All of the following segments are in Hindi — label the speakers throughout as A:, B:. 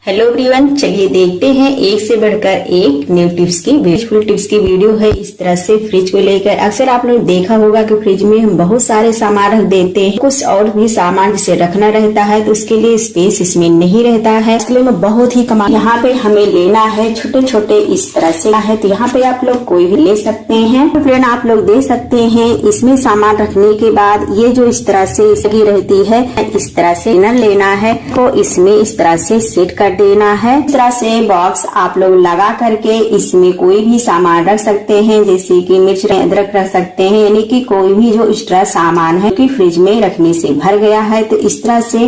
A: हेलो एवरीवन, चलिए देखते हैं एक से बढ़कर एक न्यू टिप्स की यूजफुल टिप्स की वीडियो है। इस तरह से फ्रिज को लेकर अक्सर आप लोग देखा होगा कि फ्रिज में हम बहुत सारे सामान रख देते हैं, कुछ और भी सामान जिसे रखना रहता है तो उसके लिए स्पेस इसमें नहीं रहता है। इसके लिए मैं बहुत ही कमाल यहाँ पे हमें लेना है छोटे छोटे इस तरह से है, तो यहाँ पे आप लोग कोई भी ले सकते हैं। तो फ्रेंड आप लोग देख सकते हैं इसमें सामान रखने के बाद ये जो इस तरह से लगी रहती है, इस तरह से लेना है तो इसमें इस तरह से सेट कर देना है। इस तरह से बॉक्स आप लोग लगा करके इसमें कोई भी सामान रख सकते हैं, जैसे कि मिर्च अदरक रख सकते हैं, यानी कि कोई भी जो एक्स्ट्रा सामान है कि फ्रिज में रखने से भर गया है। तो इस तरह से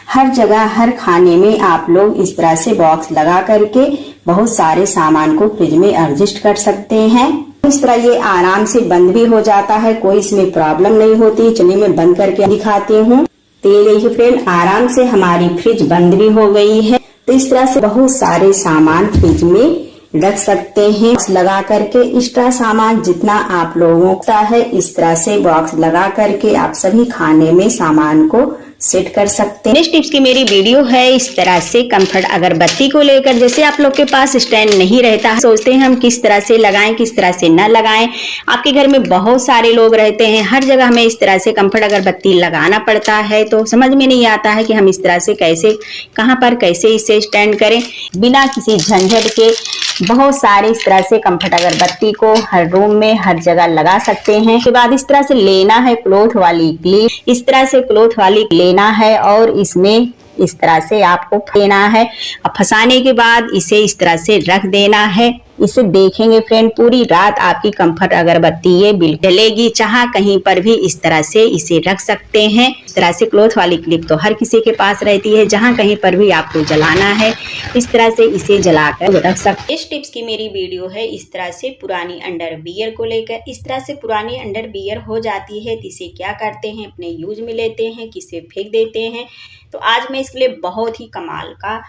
A: हर जगह हर खाने में आप लोग इस तरह से बॉक्स लगा करके बहुत सारे सामान को फ्रिज में एडजस्ट कर सकते हैं। इस तरह ये आराम से बंद भी हो जाता है, कोई इसमें प्रॉब्लम नहीं होती। चलिए मैं बंद करके दिखाती हूँ। तो ये देखिए फ्रेंड, आराम से हमारी फ्रिज बंद भी हो गई है। तो इस तरह से बहुत सारे सामान फ्रिज में रख सकते हैं लगा करके। एक्स्ट्रा सामान जितना आप लोगों का है इस तरह से बॉक्स लगा करके आप सभी खाने में सामान को सेट कर सकते हैं। नेक्स्ट टिप्स की मेरी वीडियो है इस तरह से कंफर्ट अगरबत्ती को लेकर। जैसे आप लोग के पास स्टैंड नहीं रहता है, सोचते हैं हम किस तरह से लगाएं किस तरह से न लगाएं। आपके घर में बहुत सारे लोग रहते हैं, हर जगह हमें इस तरह से कंफर्ट अगरबत्ती लगाना पड़ता है, तो समझ में नहीं आता है कि हम इस तरह से कैसे कहां पर कैसे इसे स्टैंड करें बिना किसी झंझट के। बहुत सारे इस तरह से कंफर्ट अगरबत्ती को हर रूम में हर जगह लगा सकते हैं। उसके बाद इस तरह से लेना है क्लॉथ वाली क्लिप, इस तरह से क्लॉथ वाली लेना है और इसमें इस तरह से आपको लेना है। अब फंसाने के बाद इसे इस तरह से रख देना है। इसे देखेंगे फ्रेंड, पूरी रात आपकी कंफर्ट अगरबत्ती ये बिल्कुल जलेगी। चाहे कहीं पर भी इस तरह से इसे रख सकते हैं। इस तरह से क्लॉथ वाली क्लिप तो हर किसी के पास रहती है, जहां कहीं पर भी आपको जलाना है इस तरह से इसे जलाकर रख सकते हैं। इस टिप्स की मेरी वीडियो है इस तरह से पुरानी अंडरवियर को लेकर। इस तरह से पुरानी अंडरवियर हो जाती है तो इसे क्या करते हैं, अपने यूज में लेते हैं, किसे फेंक देते हैं। तो आज मैं इसके लिए बहुत ही कमाल का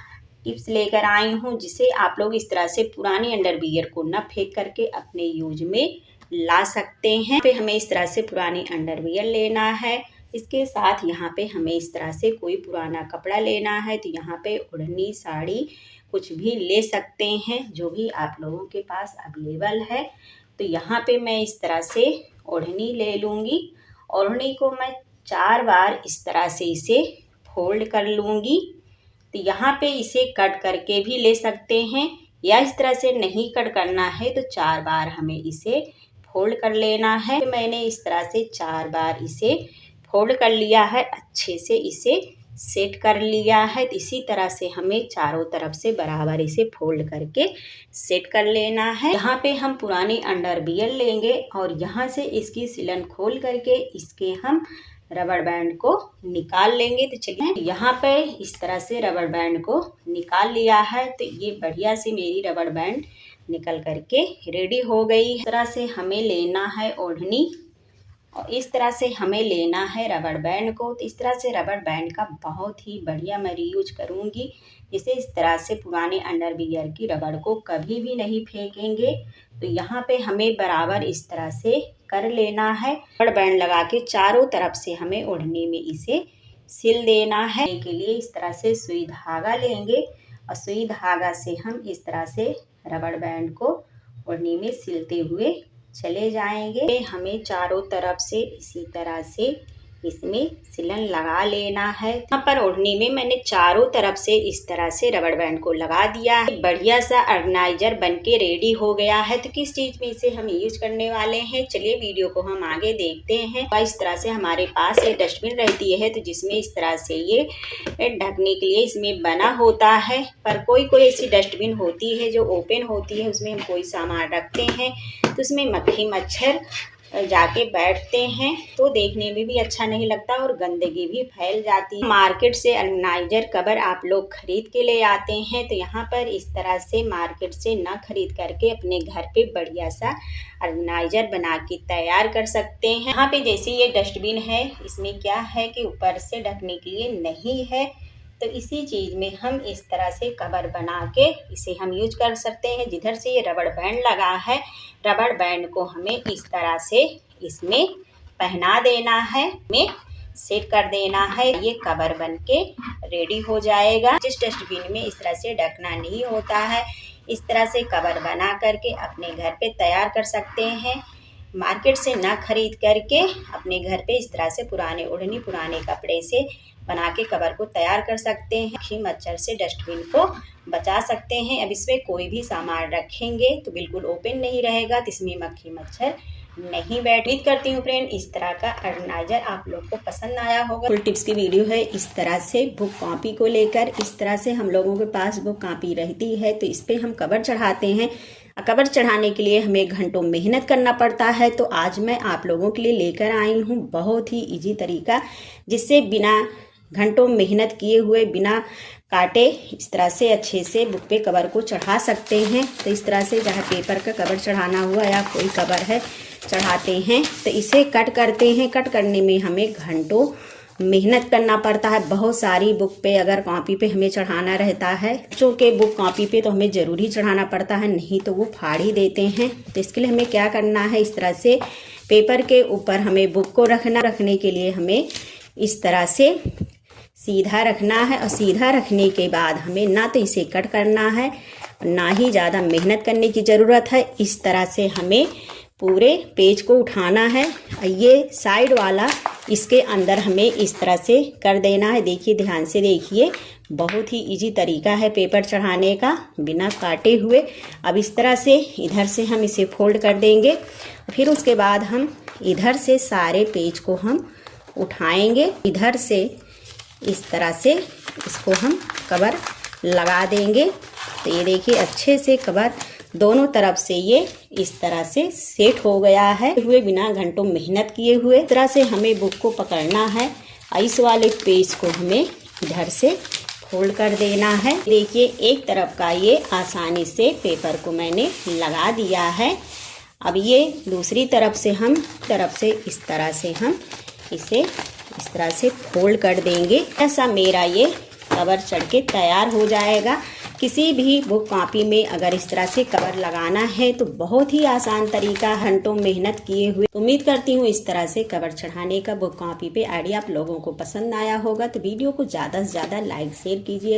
A: टिप्स लेकर आई हूँ, जिसे आप लोग इस तरह से पुरानी अंडरवियर को न फेंक करके अपने यूज में ला सकते हैं। पे हमें इस तरह से पुरानी अंडरवियर लेना है। इसके साथ यहाँ पे हमें इस तरह से कोई पुराना कपड़ा लेना है, तो यहाँ पे ओढ़नी साड़ी कुछ भी ले सकते हैं जो भी आप लोगों के पास अवेलेबल है। तो यहाँ पे मैं इस तरह से ओढ़नी ले लूँगी। ओढ़नी को मैं 4 बार इस तरह से इसे फोल्ड कर लूँगी। तो यहाँ पे इसे कट करके भी ले सकते हैं, या इस तरह से नहीं कट करना है तो 4 बार हमें इसे फोल्ड कर लेना है। तो मैंने इस तरह से 4 बार इसे फोल्ड कर लिया है, अच्छे से इसे सेट कर लिया है। तो इसी तरह से हमें चारों तरफ से बराबर इसे फोल्ड करके सेट कर लेना है। यहाँ पे हम पुरानी अंडरवियर लेंगे और यहाँ से इसकी सिलन खोल करके इसके हम रबर बैंड को निकाल लेंगे। तो चलिए यहाँ पे इस तरह से रबर बैंड को निकाल लिया है। तो ये बढ़िया से मेरी रबर बैंड निकल करके रेडी हो गई। इस तरह से हमें लेना है ओढ़नी और इस तरह से हमें लेना है रबर बैंड को। तो इस तरह से रबर बैंड का बहुत ही बढ़िया मैं रीयूज करूँगी। इसे इस तरह से पुराने अंडरवियर की रबड़ को कभी भी नहीं फेंकेंगे। तो यहाँ पे हमें बराबर इस तरह से कर लेना है। रबर बैंड लगा के चारों तरफ से हमें ओढ़नी में इसे सिल देना है। के लिए इस तरह से सुई धागा लेंगे और सुई धागा से हम इस तरह से रबर बैंड को ओढ़नी में सिलते हुए चले जाएंगे। हमें चारों तरफ से इसी तरह से इसमें सिलन लगा लेना है। यहाँ पर ओढ़नी में मैंने चारों तरफ से इस तरह से रबर बैंड को लगा दिया है। बढ़िया सा ऑर्गेनाइजर बनके रेडी हो गया है। तो किस चीज में इसे हम यूज करने वाले हैं, चलिए वीडियो को हम आगे देखते हैं। इस तरह से हमारे पास ये डस्टबिन रहती है, तो जिसमें इस तरह से ये ढकने के लिए इसमें बना होता है। पर कोई कोई ऐसी डस्टबिन होती है जो ओपन होती है, उसमें हम कोई सामान रखते हैं तो उसमें मक्खी मच्छर जाके बैठते हैं, तो देखने में भी अच्छा नहीं लगता और गंदगी भी फैल जाती है। मार्केट से ऑर्गेनाइजर कवर आप लोग खरीद के ले आते हैं, तो यहाँ पर इस तरह से मार्केट से ना खरीद करके अपने घर पे बढ़िया सा ऑर्गेनाइजर बना के तैयार कर सकते हैं। यहाँ पे जैसे ये डस्टबिन है, इसमें क्या है कि ऊपर से ढकने के लिए नहीं है, तो इसी चीज में हम इस तरह से कवर बना के इसे हम यूज कर सकते हैं। जिधर से ये रबड़ बैंड लगा है, रबड़ बैंड को हमें इस तरह से इसमें पहना देना है। में सेट कर देना है। ये कवर बन के रेडी हो जाएगा। जिस डस्टबिन में इस तरह से ढकना नहीं होता है, इस तरह से कवर बना करके अपने घर पे तैयार कर सकते हैं। मार्केट से ना खरीद करके अपने घर पे इस तरह से पुराने ओढ़नी, पुराने कपड़े से बना के कवर को तैयार कर सकते हैं। मक्खी मच्छर से डस्टबिन को बचा सकते हैं। अब इसमें कोई भी सामान रखेंगे तो बिल्कुल ओपन नहीं रहेगा, तो इसमें मक्खी मच्छर नहीं बैठ। उम्मीद करती हूँ फ्रेंड इस तरह का ऑर्गेनाइजर आप लोग को पसंद आया होगा। फुल टिप्स की वीडियो है। इस तरह से बुक कॉपी को लेकर इस तरह से हम लोगों के पास बुक कॉपी रहती है तो इस पे हम कवर चढ़ाते हैं। कवर चढ़ाने के लिए हमें घंटों मेहनत करना पड़ता है, तो आज मैं आप लोगों के लिए लेकर आई हूँ बहुत ही इजी तरीका, जिससे बिना घंटों मेहनत किए हुए, बिना काटे इस तरह से अच्छे से बुक पे कवर को चढ़ा सकते हैं। तो इस तरह से जहाँ पेपर का कवर चढ़ाना हुआ या कोई कवर है चढ़ाते हैं तो इसे कट करते हैं। कट करने में हमें घंटों मेहनत करना पड़ता है। बहुत सारी बुक पे अगर कॉपी पे हमें चढ़ाना रहता है, बच्चों के बुक कॉपी पे तो हमें ज़रूर चढ़ाना पड़ता है, नहीं तो वो फाड़ ही देते हैं। तो इसके लिए हमें क्या करना है, इस तरह से पेपर के ऊपर हमें बुक को रखने के लिए हमें इस तरह से सीधा रखना है। और सीधा रखने के बाद हमें ना तो इसे कट करना है, ना ही ज़्यादा मेहनत करने की ज़रूरत है। इस तरह से हमें पूरे पेज को उठाना है। ये साइड वाला इसके अंदर हमें इस तरह से कर देना है। देखिए, ध्यान से देखिए, बहुत ही इजी तरीका है पेपर चढ़ाने का बिना काटे हुए। अब इस तरह से इधर से हम इसे फोल्ड कर देंगे, फिर उसके बाद हम इधर से सारे पेज को हम उठाएंगे। इधर से इस तरह से इसको हम कवर लगा देंगे। तो ये देखिए, अच्छे से कवर दोनों तरफ से ये इस तरह से सेट हो गया है, हुए बिना घंटों मेहनत किए हुए। इस तरह से हमें बुक को पकड़ना है। इस वाले पेज को हमें इधर से फोल्ड कर देना है। देखिए, एक तरफ का ये आसानी से पेपर को मैंने लगा दिया है। अब ये दूसरी तरफ से इस तरह से हम इसे इस तरह से फोल्ड कर देंगे। ऐसा मेरा ये कवर चढ़ के तैयार हो जाएगा। किसी भी बुक कॉपी में अगर इस तरह से कवर लगाना है तो बहुत ही आसान तरीका, घंटों मेहनत किए हुए। उम्मीद करती हूँ इस तरह से कवर चढ़ाने का बुक कॉपी पे आइडिया आप लोगों को पसंद आया होगा। तो वीडियो को ज़्यादा से ज़्यादा लाइक शेयर कीजिएगा।